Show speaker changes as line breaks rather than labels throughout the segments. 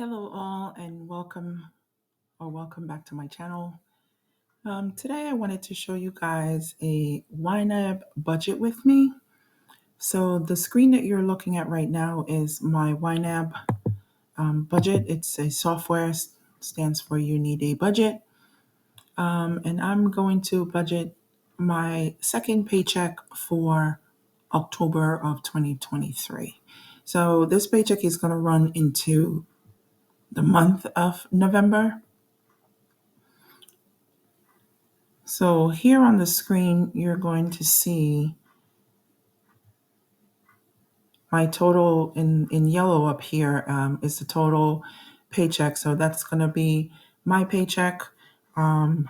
Hello all and welcome back to my channel. Today I wanted to show you guys a YNAB budget with me. So the screen that you're looking at right now is my YNAB budget. It's a software, stands for You Need a Budget. And I'm going to budget my second paycheck for October of 2023. So this paycheck is going to run into the month of November. So here on the screen, you're going to see my total in yellow up here is the total paycheck. So that's going to be my paycheck of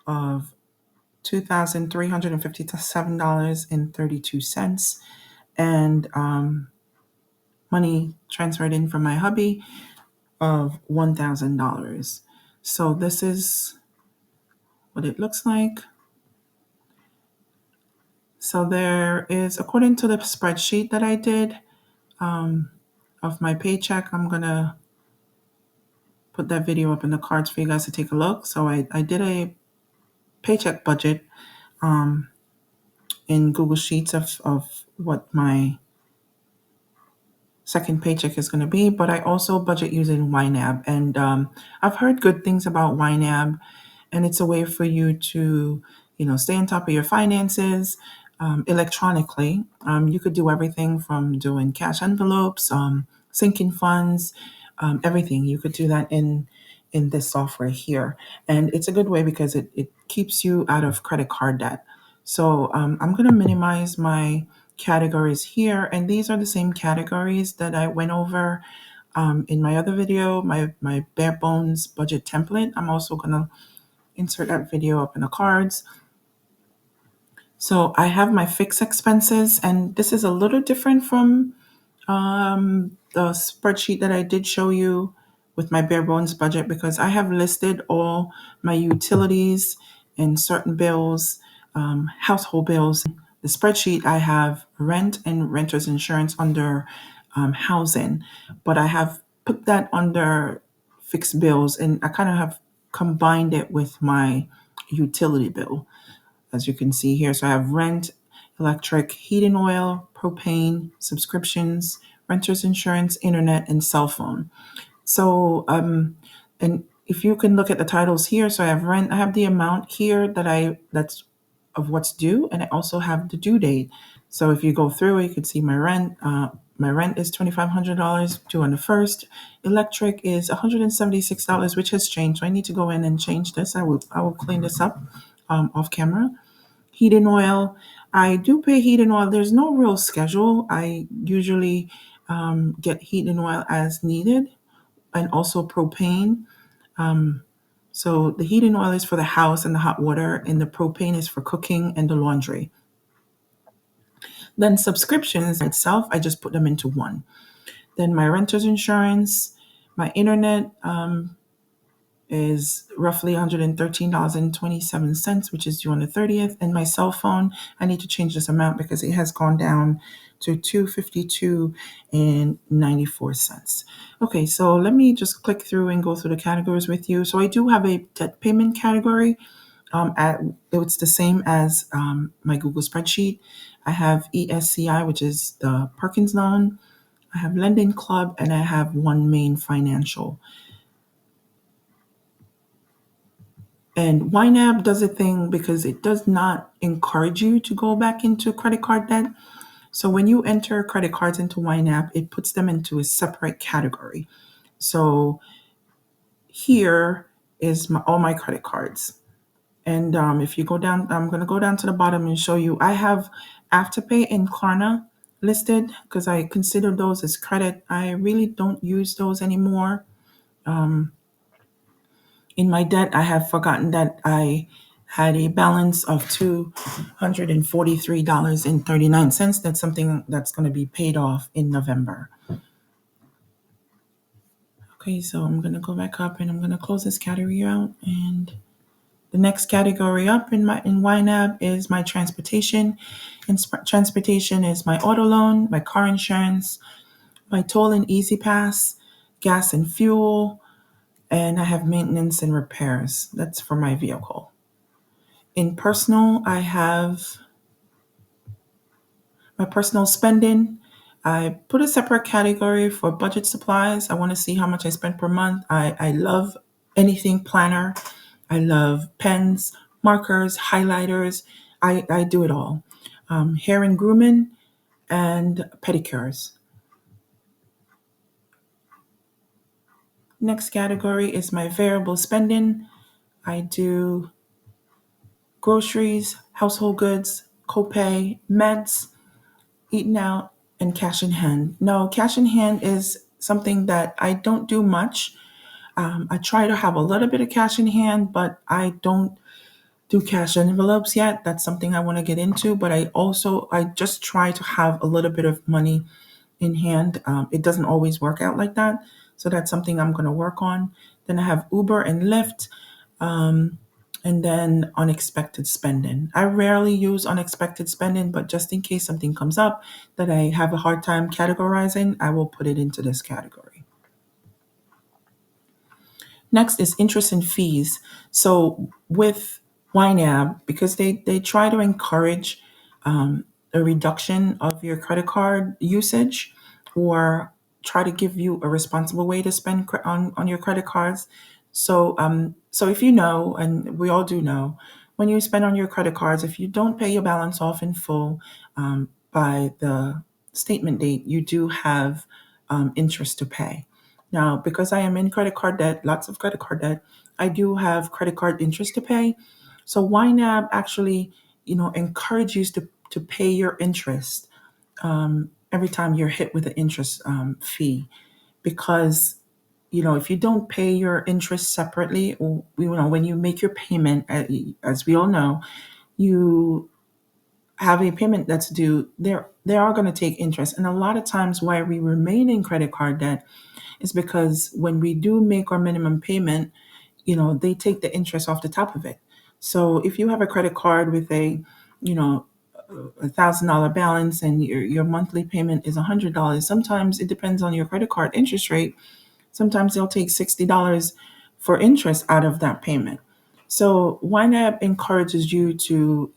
$2,357.32 and money transferred in from my hubby of $1,000. So this is what it looks like. So there is, according to the spreadsheet that I did of my paycheck, I'm going to put that video up in the cards for you guys to take a look. So I did a paycheck budget in Google Sheets of what my second paycheck is going to be, but I also budget using YNAB. And I've heard good things about YNAB, and it's a way for you to, stay on top of your finances electronically. You could do everything from doing cash envelopes, sinking funds, everything. You could do that in this software here. And it's a good way because it keeps you out of credit card debt. So I'm going to minimize my categories here, and these are the same categories that I went over in my other video, my bare bones budget template. I'm also going to insert that video up in the cards. So I have my fixed expenses, and this is a little different from the spreadsheet that I did show you with my bare bones budget, because I have listed all my utilities and certain bills, household bills. The spreadsheet, I have rent and renter's insurance under housing, but I have put that under fixed bills, and I kind of have combined it with my utility bill, as you can see here. So I have rent, electric, heating oil, propane, subscriptions, renter's insurance, internet, and cell phone. So, and if you can look at the titles here, so I have rent, I have the amount here that's of what's due, and I also have the due date. So if you go through it, you can see my rent. My rent is $2,500 due on the first. Electric is $176, which has changed. So I need to go in and change this. I will clean this up off camera. Heating oil, I do pay heating oil. There's no real schedule. I usually get heating oil as needed, and also propane. So the heating oil is for the house and the hot water, and the propane is for cooking and the laundry. Then subscriptions itself, I just put them into one. Then my renter's insurance, my internet is roughly $113.27, which is due on the 30th. And my cell phone, I need to change this amount because it has gone down to $252.94. Okay, so let me just click through and go through the categories with you. So I do have a debt payment category. It's the same as my Google spreadsheet. I have ESCI, which is the Perkins loan. I have Lending Club, and I have One Main Financial. And YNAB does a thing because it does not encourage you to go back into credit card debt. So when you enter credit cards into YNAB, it puts them into a separate category. So here is all my credit cards. And if you go down, I'm going to go down to the bottom and show you. I have Afterpay and Klarna listed because I consider those as credit. I really don't use those anymore. In my debt, I have forgotten that I had a balance of $243.39. That's something that's going to be paid off in November. Okay, so I'm going to go back up and I'm going to close this category out. And the next category up in YNAB is my transportation. And transportation is my auto loan, my car insurance, my toll and easy pass, gas and fuel, and I have maintenance and repairs. That's for my vehicle. In personal, I have my personal spending. I put a separate category for budget supplies. I want to see how much I spend per month. I love anything planner. I love pens, markers, highlighters. I do it all. Hair and grooming and pedicures. Next category is my variable spending. I do groceries, household goods, copay, meds, eating out, and cash in hand. No, cash in hand is something that I don't do much. I try to have a little bit of cash in hand, but I don't do cash envelopes yet. That's something I want to get into, but I just try to have a little bit of money in hand. It doesn't always work out like that. So that's something I'm going to work on. Then I have Uber and Lyft, and then unexpected spending. I rarely use unexpected spending, but just in case something comes up that I have a hard time categorizing, I will put it into this category. Next is interest and fees. So with YNAB, because they try to encourage a reduction of your credit card usage or try to give you a responsible way to spend on your credit cards. So if you know, and we all do know, when you spend on your credit cards, if you don't pay your balance off in full by the statement date, you do have interest to pay. Now, because I am in credit card debt, lots of credit card debt, I do have credit card interest to pay. So YNAB actually, encourages you to pay your interest every time you're hit with an interest fee, because if you don't pay your interest separately, or when you make your payment, as we all know, you have a payment that's due. They are going to take interest, and a lot of times why we remain in credit card debt is because when we do make our minimum payment, they take the interest off the top of it. So if you have a credit card with you know, $1,000 balance and your monthly payment is $100, sometimes it depends on your credit card interest rate. Sometimes they'll take $60 for interest out of that payment. So YNAB encourages you to,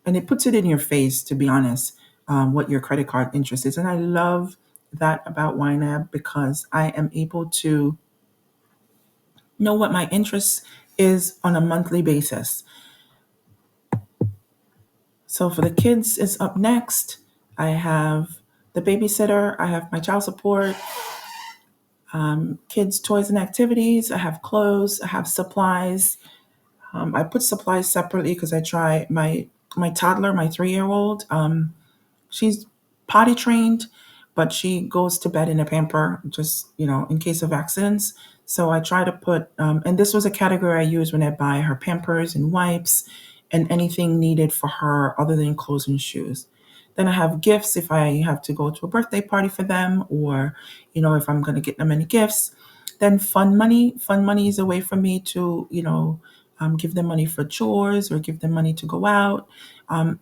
and it puts it in your face, to be honest, what your credit card interest is. And I love that about YNAB because I am able to know what my interest is on a monthly basis. So for the kids is up next. I have the babysitter, I have my child support, kids' toys and activities, I have clothes, I have supplies. I put supplies separately because I try my toddler, my 3-year-old. She's potty trained, but she goes to bed in a pamper just, in case of accidents. So I try to put, and this was a category I use when I buy her pampers and wipes and anything needed for her other than clothes and shoes. Then I have gifts if I have to go to a birthday party for them, or, if I'm going to get them any gifts. Then fun money. Fun money is a way for me to, give them money for chores or give them money to go out.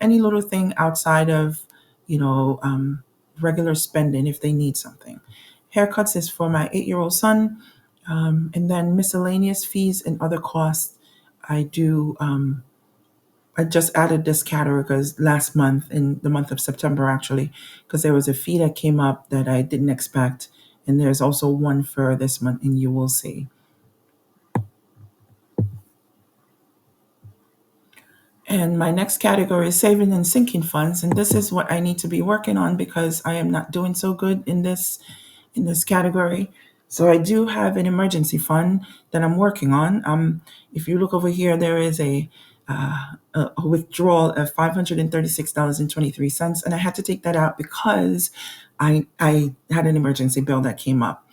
Any little thing outside of, you know, um, regular spending if they need something. Haircuts is for my 8-year-old son. And then miscellaneous fees and other costs. I do. I just added this category because last month, in the month of September, actually, because there was a fee that came up that I didn't expect. And there's also one for this month, and you will see. And my next category is saving and sinking funds, and this is what I need to be working on because I am not doing so good in this category. So I do have an emergency fund that I'm working on. If you look over here, there is a withdrawal of $536.23, and I had to take that out because I had an emergency bill that came up.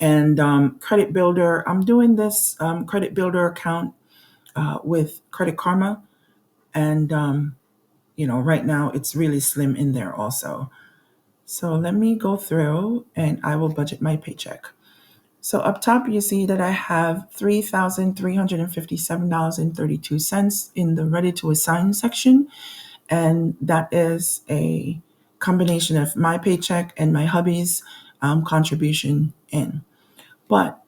And Credit Builder, I'm doing this Credit Builder account with Credit Karma, and right now it's really slim in there also. So let me go through and I will budget my paycheck. So up top, you see that I have $3,357.32 in the ready to assign section. And that is a combination of my paycheck and my hubby's contribution in. But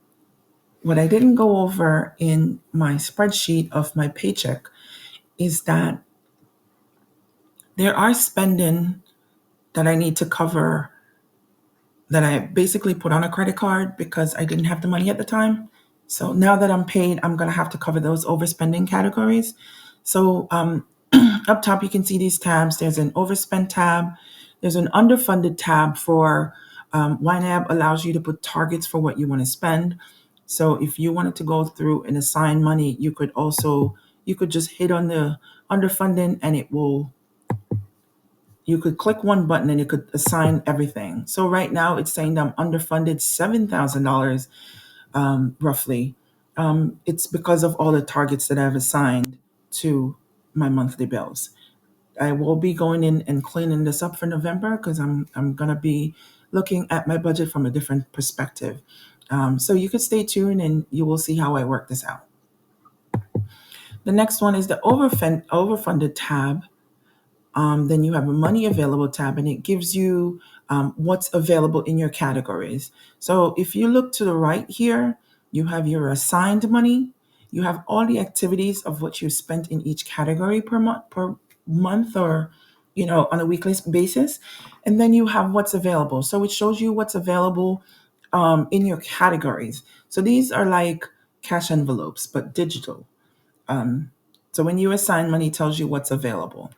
what I didn't go over in my spreadsheet of my paycheck is that there are spending that I need to cover that I basically put on a credit card because I didn't have the money at the time. So now that I'm paid, I'm going to have to cover those overspending categories. So up top, you can see these tabs. There's an overspend tab. There's an underfunded tab for YNAB allows you to put targets for what you want to spend. So if you wanted to go through and assign money, you could just hit on the underfunding and you could click one button and it could assign everything. So right now it's saying that I'm underfunded $7,000 roughly. It's because of all the targets that I've assigned to my monthly bills. I will be going in and cleaning this up for November because I'm gonna be looking at my budget from a different perspective. So you could stay tuned and you will see how I work this out. The next one is the overfunded tab. Then you have a money available tab, and it gives you what's available in your categories. So if you look to the right here, you have your assigned money. You have all the activities of what you spent in each category per month or on a weekly basis, and then you have what's available. So it shows you what's available in your categories. So these are like cash envelopes, but digital. So when you assign money, it tells you what's available.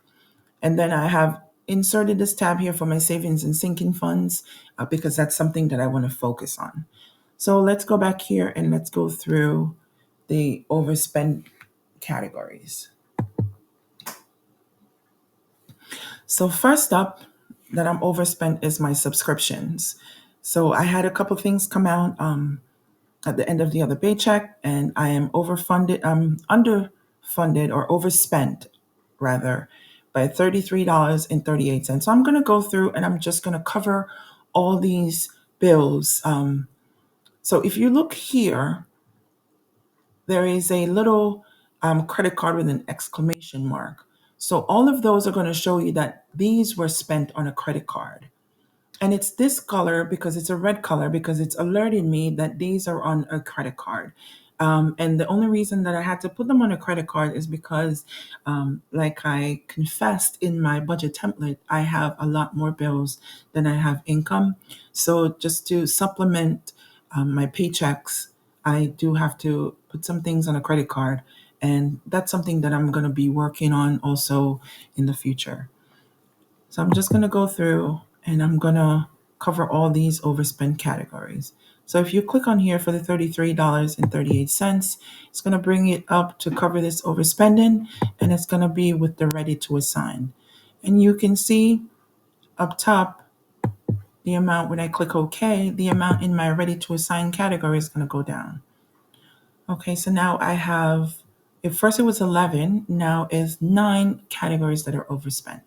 And then I have inserted this tab here for my savings and sinking funds because that's something that I want to focus on. So let's go back here and let's go through the overspend categories. So first up that I'm overspent is my subscriptions. So I had a couple things come out at the end of the other paycheck, and I am overfunded. I'm underfunded or overspent, rather, by $33.38. So I'm going to go through and I'm just going to cover all these bills. So if you look here, there is a little credit card with an exclamation mark. So all of those are going to show you that these were spent on a credit card. And it's this color because it's a red color because it's alerting me that these are on a credit card. And the only reason that I had to put them on a credit card is because, like I confessed in my budget template, I have a lot more bills than I have income. So just to supplement my paychecks, I do have to put some things on a credit card. And that's something that I'm going to be working on also in the future. So I'm just going to go through and I'm going to cover all these overspend categories. So if you click on here for the $33.38, it's going to bring it up to cover this overspending, and it's going to be with the ready to assign. And you can see up top the amount when I click OK, the amount in my ready to assign category is going to go down. Okay, so now I have, at first it was 11, now is 9 categories that are overspent.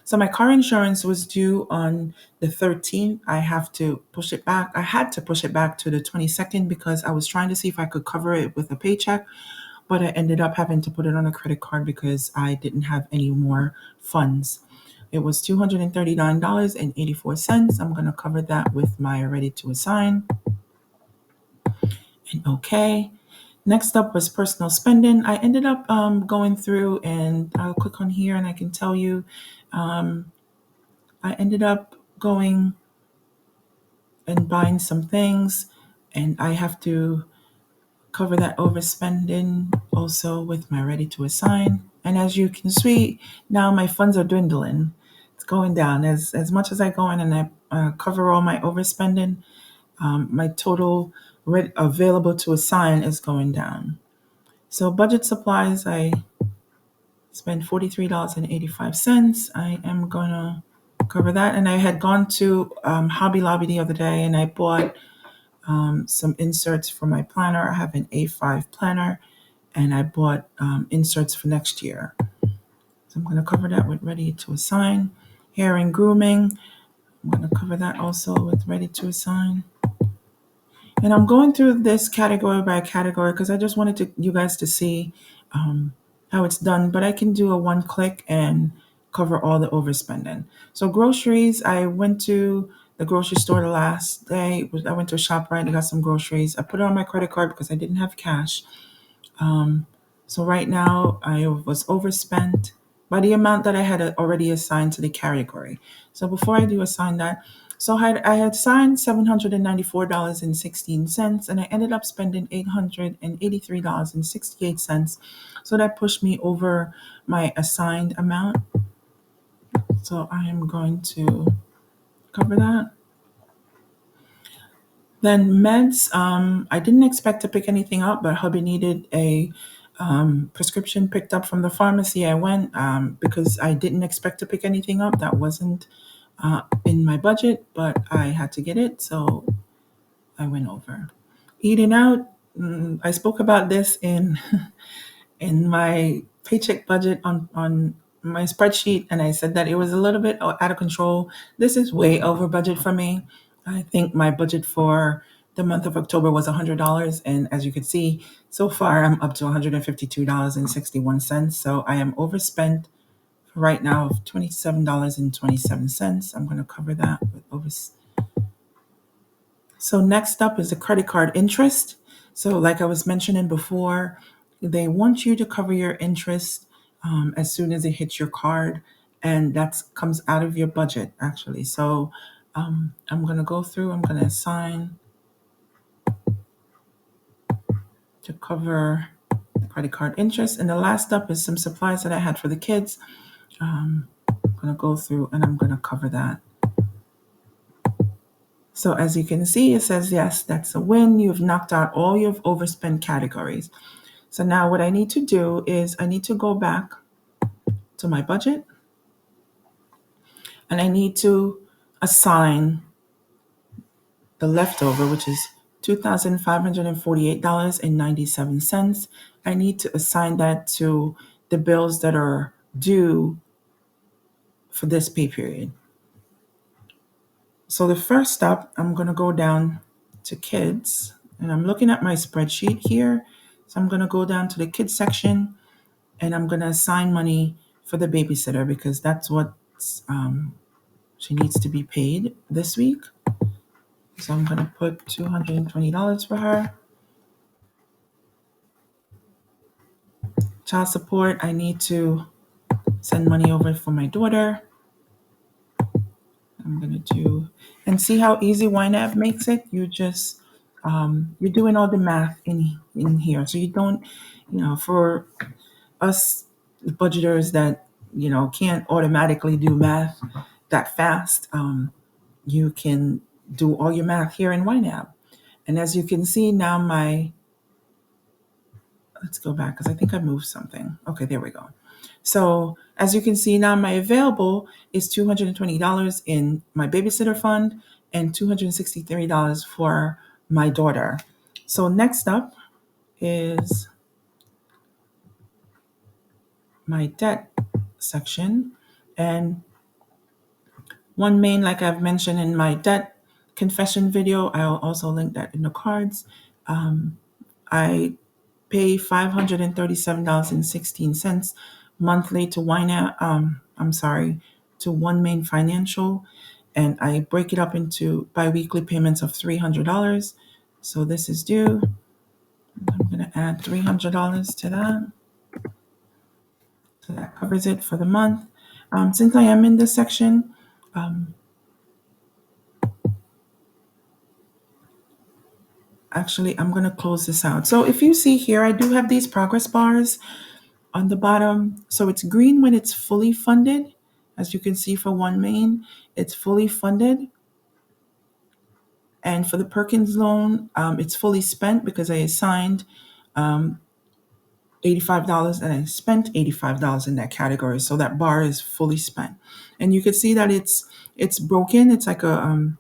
So my car insurance was due on the 13th. I have to push it back. I had to push it back to the 22nd because I was trying to see if I could cover it with a paycheck, but I ended up having to put it on a credit card because I didn't have any more funds. It was $239.84. I'm going to cover that with my ready to assign. And okay. Next up was personal spending. I ended up going through and I'll click on here and I can tell you I ended up going and buying some things, and I have to cover that overspending also with my ready to assign. And as you can see, now my funds are dwindling. It's going down. As much as I go in and I cover all my overspending, my total available to assign is going down. So budget supplies, I spent $43.85. I am going to cover that. And I had gone to Hobby Lobby the other day and I bought some inserts for my planner. I have an A5 planner and I bought inserts for next year. So I'm going to cover that with ready to assign. Hair and grooming, I'm going to cover that also with ready to assign. And I'm going through this category by category because I just wanted you guys to see how it's done, but I can do a one click and cover all the overspending. So groceries, I went to the grocery store the last day. I went to a shop, right, and got some groceries. I put it on my credit card because I didn't have cash. Um, so right now I was overspent by the amount that I had already assigned to the category. So before I do assign that, so I had signed $794.16, and I ended up spending $883.68. So that pushed me over my assigned amount. So I am going to cover that. Then meds, I didn't expect to pick anything up, but hubby needed a prescription picked up from the pharmacy. I went because I didn't expect to pick anything up. That wasn't in my budget, but I had to get it, so I went over. Eating out, I spoke about this in my paycheck budget on my spreadsheet, and I said that it was a little bit out of control. This is way over budget for me. I think my budget for the month of October was $100, and as you can see, so far I'm up to $152.61. So I am overspent right now of $27.27. I'm going to cover that with over. So next up is the credit card interest. So like I was mentioning before, they want you to cover your interest as soon as it hits your card, and that comes out of your budget actually. So I'm going to go through. I'm going to assign to cover the credit card interest, and the last up is some supplies that I had for the kids. I'm going to go through and I'm going to cover that. So as you can see, it says, yes, that's a win. You've knocked out all your overspend categories. So now what I need to do is I need to go back to my budget and I need to assign the leftover, which is $2,548.97. I need to assign that to the bills that are due for this pay period. So the first step, I'm going to go down to kids, and I'm looking at my spreadsheet here. So I'm going to go down to the kids section, and I'm going to assign money for the babysitter because that's what she needs to be paid this week. So I'm going to put $220 for her. Child support, I need to send money over for my daughter. I'm going to do, and see how easy YNAB makes it. You're doing all the math in here. So you don't, for us budgeters that, can't automatically do math that fast, you can do all your math here in YNAB. And as you can see now, let's go back because I think I moved something. Okay, there we go. So as you can see now, my available is $220 in my babysitter fund and $263 for my daughter. So next up is my debt section. And one main, like I've mentioned in my debt confession video, I'll also link that in the cards. I pay $537.16 monthly to to One Main Financial, and I break it up into biweekly payments of $300. So this is due. I'm going to add $300 to that. So that covers it for the month. Since I am in this section, actually, I'm going to close this out. So if you see here, I do have these progress bars on the bottom. So it's green when it's fully funded. As you can see for One Main, it's fully funded. And for the Perkins loan, it's fully spent because I assigned $85 and I spent $85 in that category. So that bar is fully spent. And you can see that it's broken. It's like a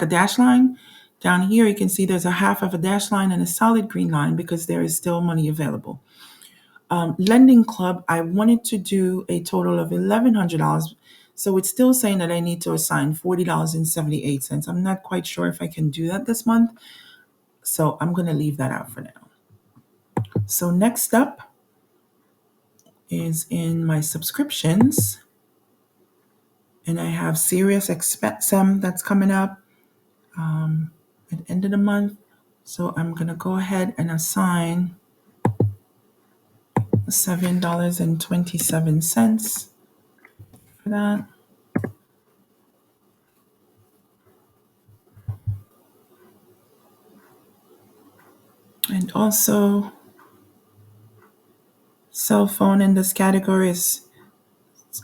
dash line. Down here, you can see there's a half of a dash line and a solid green line because there is still money available. Lending Club, I wanted to do a total of $1,100. So it's still saying that I need to assign $40.78. I'm not quite sure if I can do that this month. So I'm going to leave that out for now. So next up is in my subscriptions. And I have serious expense that's coming up at the end of the month. So I'm going to go ahead and assign $7.27 for that. And also, cell phone in this category is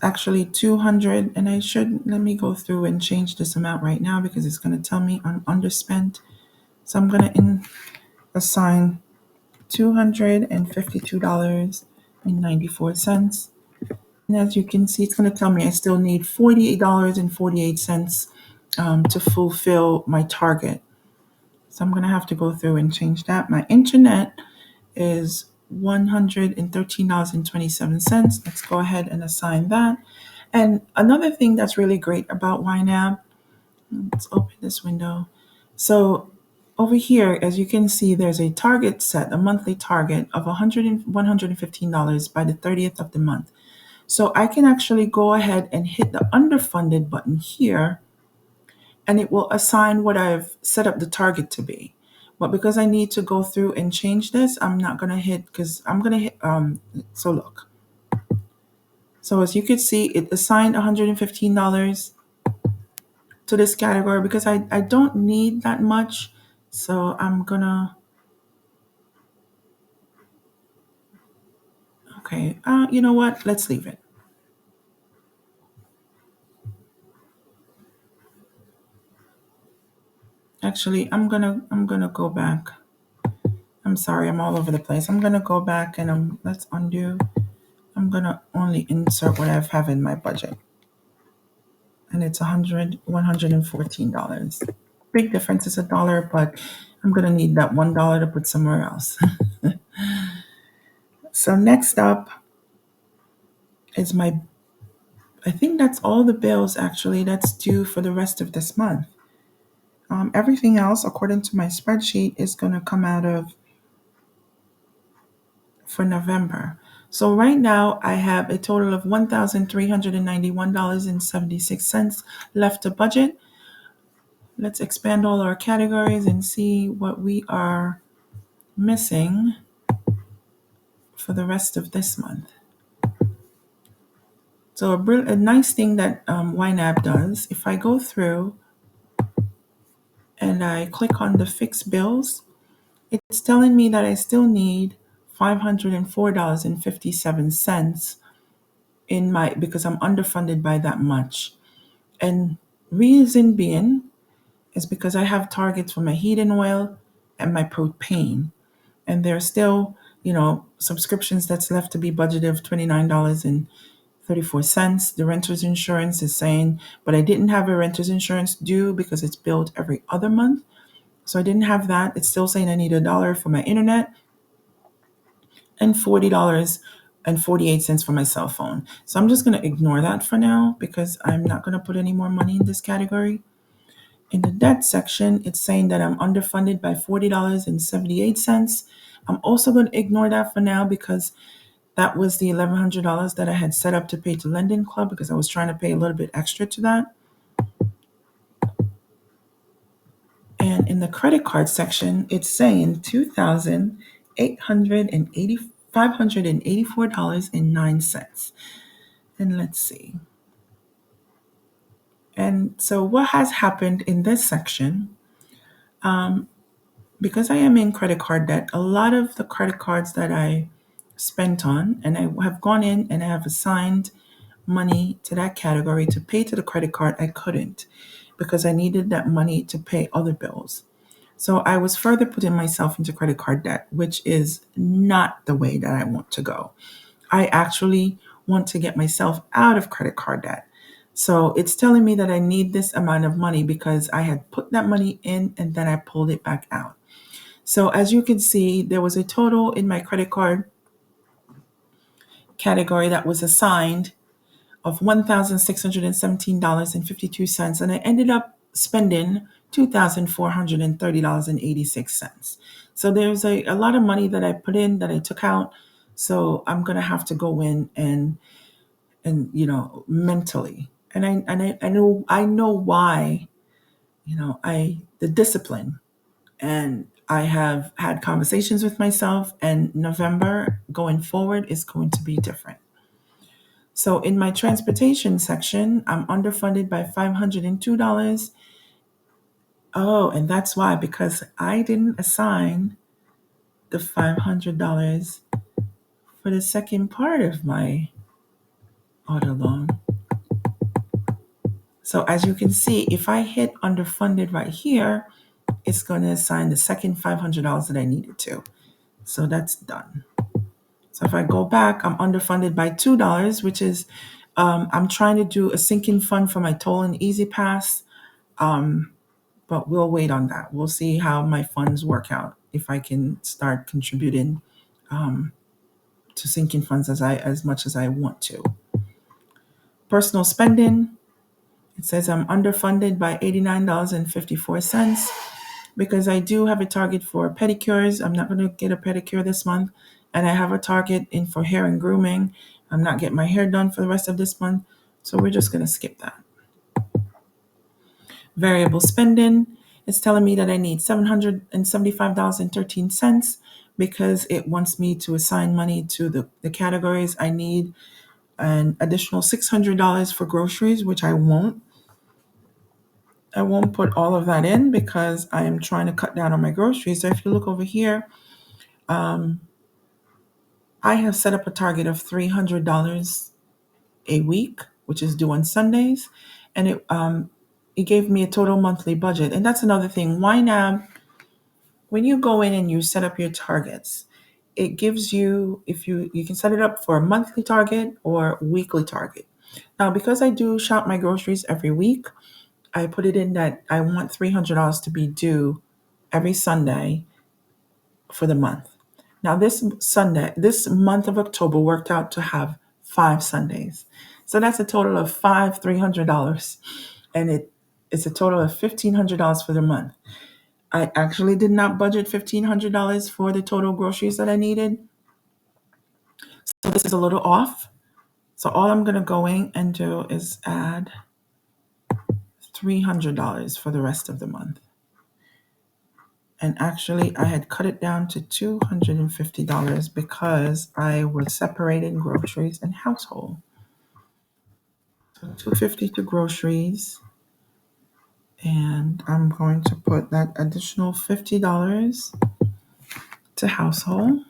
actually 200. And I should, let me go through and change this amount right now because it's going to tell me I'm underspent. So I'm going to assign $252.94. And as you can see, it's going to tell me I still need $48.48 to fulfill my target. So I'm going to have to go through and change that. My internet is $113.27. Let's go ahead and assign that. And another thing that's really great about YNAB, let's open this window. So over here, as you can see, there's a target set, a monthly target of $115 by the 30th of the month. So I can actually go ahead and hit the underfunded button here, and it will assign what I've set up the target to be. But because I need to go through and change this, I'm not going to hit, because I'm going to hit, so look. So as you can see, it assigned $115 to this category because I don't need that much. So I'm going to, okay, you know what? Let's leave it. Actually, I'm gonna go back. I'm sorry, I'm all over the place. I'm gonna go back and let's undo. I'm gonna only insert what I have in my budget. And it's $114. Big difference is $1, but I'm gonna need that $1 to put somewhere else. So next up is I think that's all the bills actually that's due for the rest of this month. Everything else, according to my spreadsheet, is gonna come out of for November. So right now I have a total of $1,391.76 left to budget. Let's expand all our categories and see what we are missing for the rest of this month. So a nice thing that YNAB does, if I go through and I click on the fixed bills, it's telling me that I still need $504.57 in my, because I'm underfunded by that much. And reason being is because I have targets for my heating oil and my propane. And there's still, subscriptions that's left to be budgeted of $29.34. The renter's insurance is saying, but I didn't have a renter's insurance due because it's billed every other month. So I didn't have that. It's still saying I need $1 for my internet and $40.48 for my cell phone. So I'm just going to ignore that for now because I'm not going to put any more money in this category. In the debt section, it's saying that I'm underfunded by $40.78. I'm also going to ignore that for now because that was the $1,100 that I had set up to pay to Lending Club because I was trying to pay a little bit extra to that. And in the credit card section, it's saying $584.09. And let's see. And so what has happened in this section, because I am in credit card debt, a lot of the credit cards that I spent on, and I have gone in and I have assigned money to that category to pay to the credit card, I couldn't because I needed that money to pay other bills. So I was further putting myself into credit card debt, which is not the way that I want to go. I actually want to get myself out of credit card debt. So it's telling me that I need this amount of money because I had put that money in and then I pulled it back out. So as you can see, there was a total in my credit card category that was assigned of $1,617.52, and I ended up spending $2,430.86. So there's a lot of money that I put in that I took out. So I'm gonna have to go in and mentally And I know why, the discipline. And I have had conversations with myself, and November going forward is going to be different. So in my transportation section, I'm underfunded by $502. Oh, and that's why, because I didn't assign the $500 for the second part of my auto loan. So as you can see, if I hit underfunded right here, it's going to assign the second $500 that I needed to. So that's done. So if I go back, I'm underfunded by $2, which is, I'm trying to do a sinking fund for my toll and easy pass. But we'll wait on that. We'll see how my funds work out, if I can start contributing to sinking funds as much as I want to. Personal spending, it says I'm underfunded by $89.54 because I do have a target for pedicures. I'm not going to get a pedicure this month, and I have a target in for hair and grooming. I'm not getting my hair done for the rest of this month, so we're just going to skip that. Variable spending, it's telling me that I need $775.13 because it wants me to assign money to the categories. I need an additional $600 for groceries, which I won't. I won't put all of that in because I am trying to cut down on my groceries. So if you look over here, I have set up a target of $300 a week, which is due on Sundays, and it gave me a total monthly budget. And that's another thing. YNAB, when you go in and you set up your targets, it gives you, if you can set it up for a monthly target or weekly target. Now, because I do shop my groceries every week, I put it in that I want $300 to be due every Sunday for the month. Now, this month of October worked out to have 5 Sundays. So that's a total of $300. And it's a total of $1,500 for the month. I actually did not budget $1,500 for the total groceries that I needed. So this is a little off. So all I'm going to go in and do is add $300 for the rest of the month. And actually, I had cut it down to $250 because I was separating groceries and household. So $250 to groceries, and I'm going to put that additional $50 to household.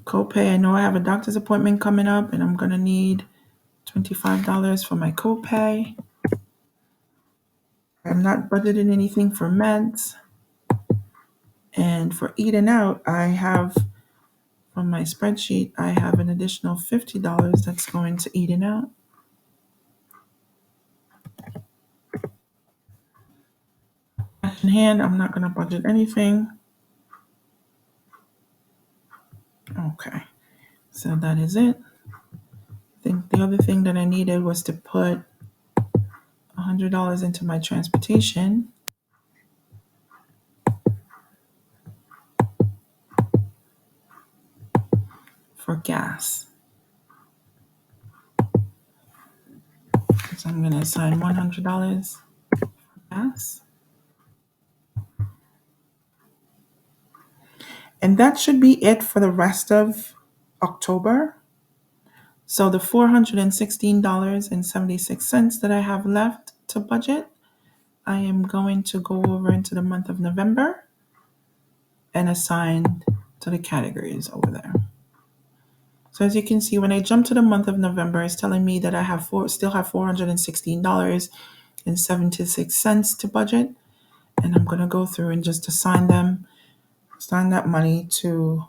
Copay, I know I have a doctor's appointment coming up, and I'm going to need $25 for my copay. I'm not budgeting anything for meds. And for eating out, I have, on my spreadsheet, I have an additional $50 that's going to eating out. Cash in hand, I'm not going to budget anything. Okay, so that is it. I think the other thing that I needed was to put $100 into my transportation. For gas. So I'm going to assign $100 for gas. And that should be it for the rest of October. So the $416.76 that I have left to budget, I am going to go over into the month of November and assign to the categories over there. So as you can see, when I jump to the month of November, it's telling me that I still have $416.76 to budget. And I'm going to go through and just assign that money to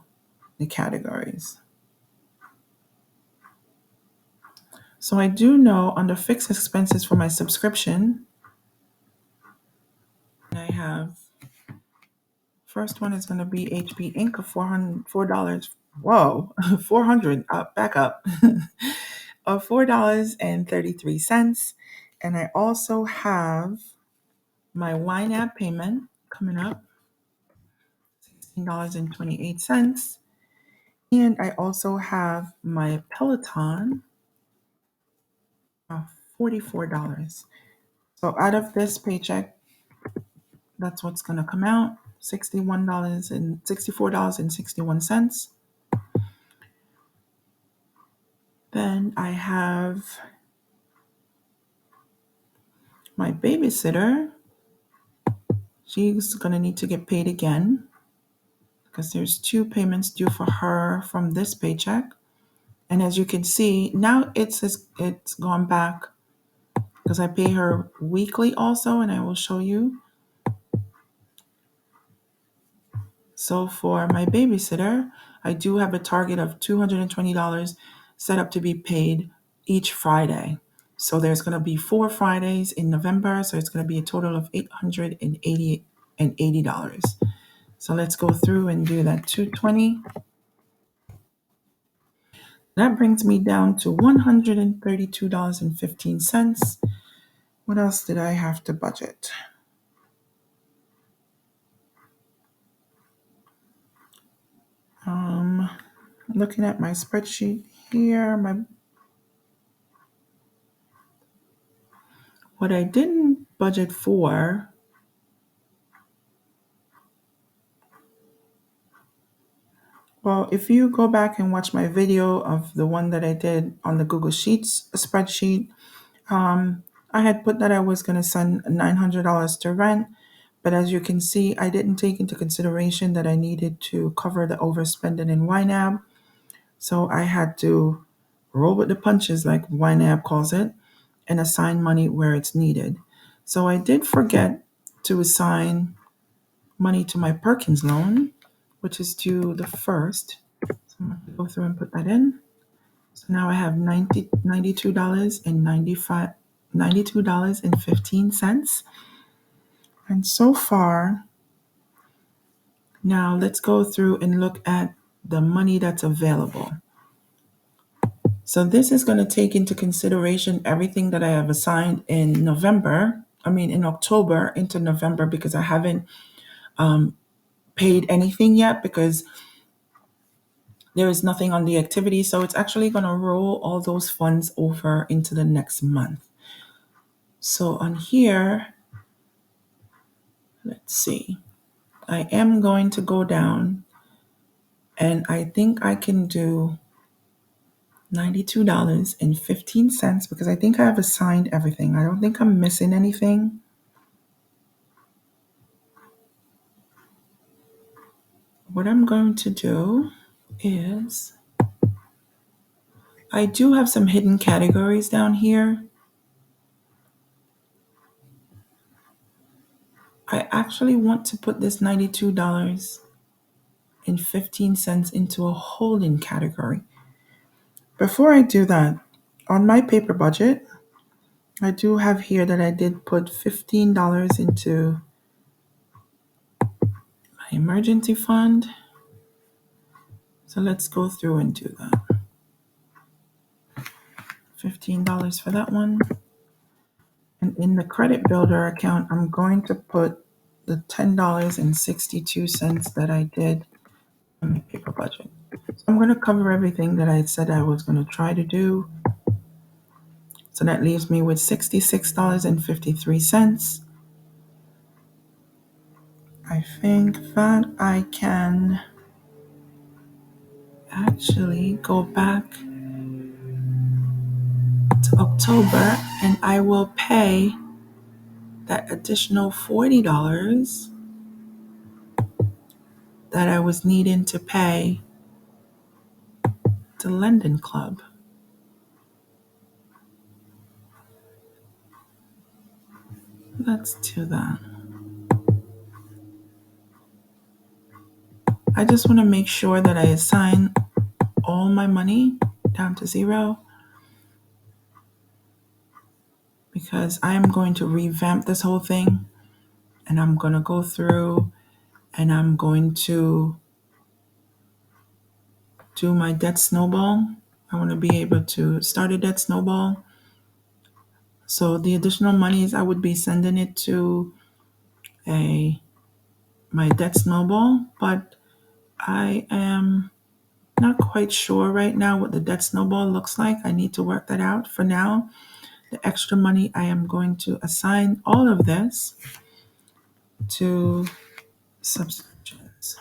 the categories. So I do know under fixed expenses for my subscription, I have, first one is going to be HP Inc. of $4. Whoa, 400, back up, of $4.33. And I also have my YNAB payment coming up, $16.28. And I also have my Peloton, $44. So out of this paycheck, that's what's going to come out, $64.61. Then I have my babysitter. She's going to need to get paid again because there's two payments due for her from this paycheck. And as you can see, now it's gone back because I pay her weekly also, and I will show you. So for my babysitter, I do have a target of $220 set up to be paid each Friday. So there's going to be 4 Fridays in November, so it's going to be a total of $880. So let's go through and do that 220. That brings me down to $132.15. What else did I have to budget? Looking at my spreadsheet here, what I didn't budget for, well, if you go back and watch my video of the one that I did on the Google Sheets spreadsheet, I had put that I was going to send $900 to rent, but as you can see, I didn't take into consideration that I needed to cover the overspending in YNAB. So I had to roll with the punches, like YNAB calls it, and assign money where it's needed. So I did forget to assign money to my Perkins loan, which is due the 1st. So I'm going to go through and put that in. So now I have $92.15. And so far, now let's go through and look at the money that's available. So this is going to take into consideration everything that I have assigned in October into November, because I haven't paid anything yet because there is nothing on the activity. So it's actually going to roll all those funds over into the next month. So on here, let's see, I am going to go down and I think I can do $92.15 because I think I have assigned everything. I don't think I'm missing anything. What I'm going to do is I do have some hidden categories down here. I actually want to put this $92.15 into a holding category. Before I do that, on my paper budget, I do have here that I did put $15 into my emergency fund. So let's go through and do that. $15 for that one. And in the credit builder account, I'm going to put the $10.62 that I did in my paper budget. So I'm going to cover everything that I said I was going to try to do. So that leaves me with $66.53. I think that I can actually go back to October and I will pay that additional $40 that I was needing to pay to Lending Club. Let's do that. I just want to make sure that I assign all my money down to zero because I am going to revamp this whole thing and I'm going to go through and I'm going to do my debt snowball. I want to be able to start a debt snowball. So the additional monies, I would be sending it to my debt snowball, but I am Not quite sure right now what the debt snowball looks like. I need to work that out. For now, the extra money, I am going to assign all of this to subscriptions.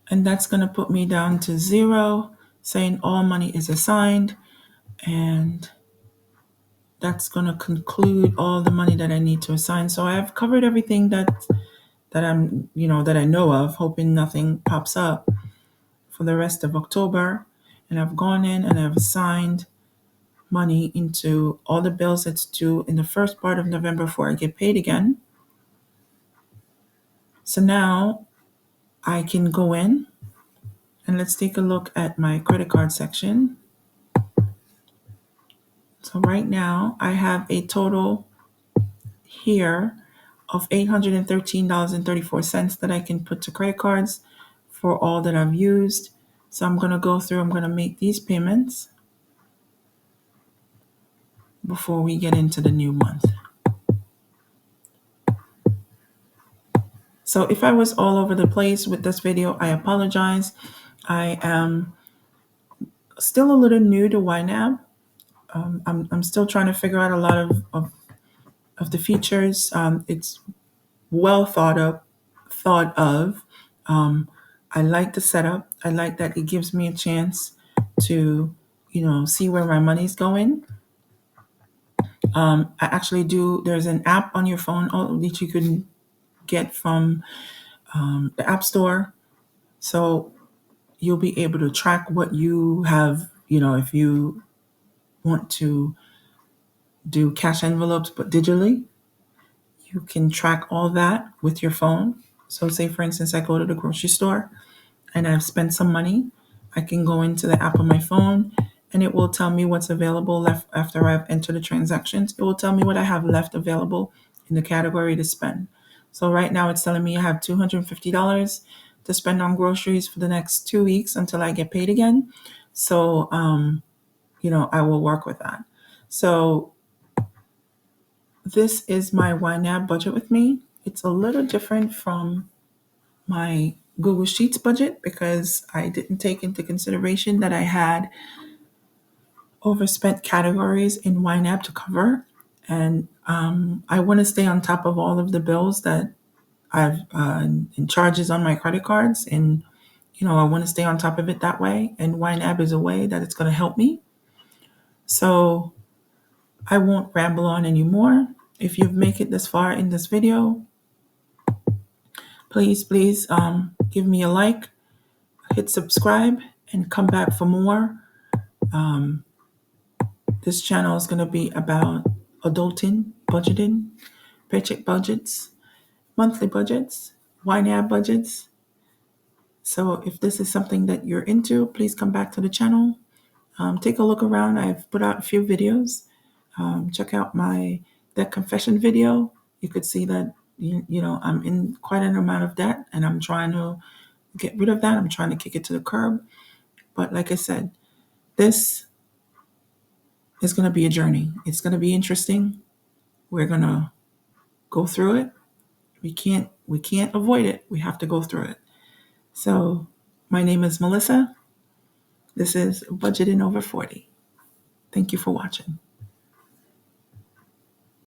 And that's going to put me down to 0, saying all money is assigned. And that's going to conclude all the money that I need to assign. So I've covered everything that I know of, hoping nothing pops up for the rest of October. And I've gone in and I've assigned money into all the bills that's due in the first part of November before I get paid again. So now I can go in and let's take a look at my credit card section. So right now I have a total here of $813.34 that I can put to credit cards for all that I've used. So I'm going to go through, I'm going to make these payments before we get into the new month. So if I was all over the place with this video, I apologize. I am still a little new to YNAB. I'm still trying to figure out a lot of the features. It's well thought of. I like the setup. I like that it gives me a chance to, see where my money's going. I actually do. There's an app on your phone that you can get from the App Store. So you'll be able to track what you have, if you want to do cash envelopes but digitally, you can track all that with your phone. So say for instance, I go to the grocery store and I've spent some money, I can go into the app on my phone and it will tell me what's available left after I've entered the transactions. It will tell me what I have left available in the category to spend. So right now it's telling me I have $250 to spend on groceries for the next 2 weeks until I get paid again. So, I will work with that. So this is my YNAB budget with me. It's a little different from my Google Sheets budget because I didn't take into consideration that I had overspent categories in YNAB to cover. And I want to stay on top of all of the bills that I've and charges on my credit cards. And, I want to stay on top of it that way. And YNAB is a way that it's going to help me. So I won't ramble on anymore. If you've made it this far in this video, please give me a like, hit subscribe, and come back for more. This channel is going to be about adulting, budgeting, paycheck budgets, monthly budgets, YNAB budgets. So if this is something that you're into, please come back to the channel. Take a look around. I've put out a few videos. Check out my debt confession video. You could see that I'm in quite an amount of debt and I'm trying to get rid of that. I'm trying to kick it to the curb. But like I said, this is going to be a journey. It's going to be interesting. We're going to go through it. We can't avoid it. We have to go through it. So my name is Melissa. This is Budgeting Over 40. Thank you for watching.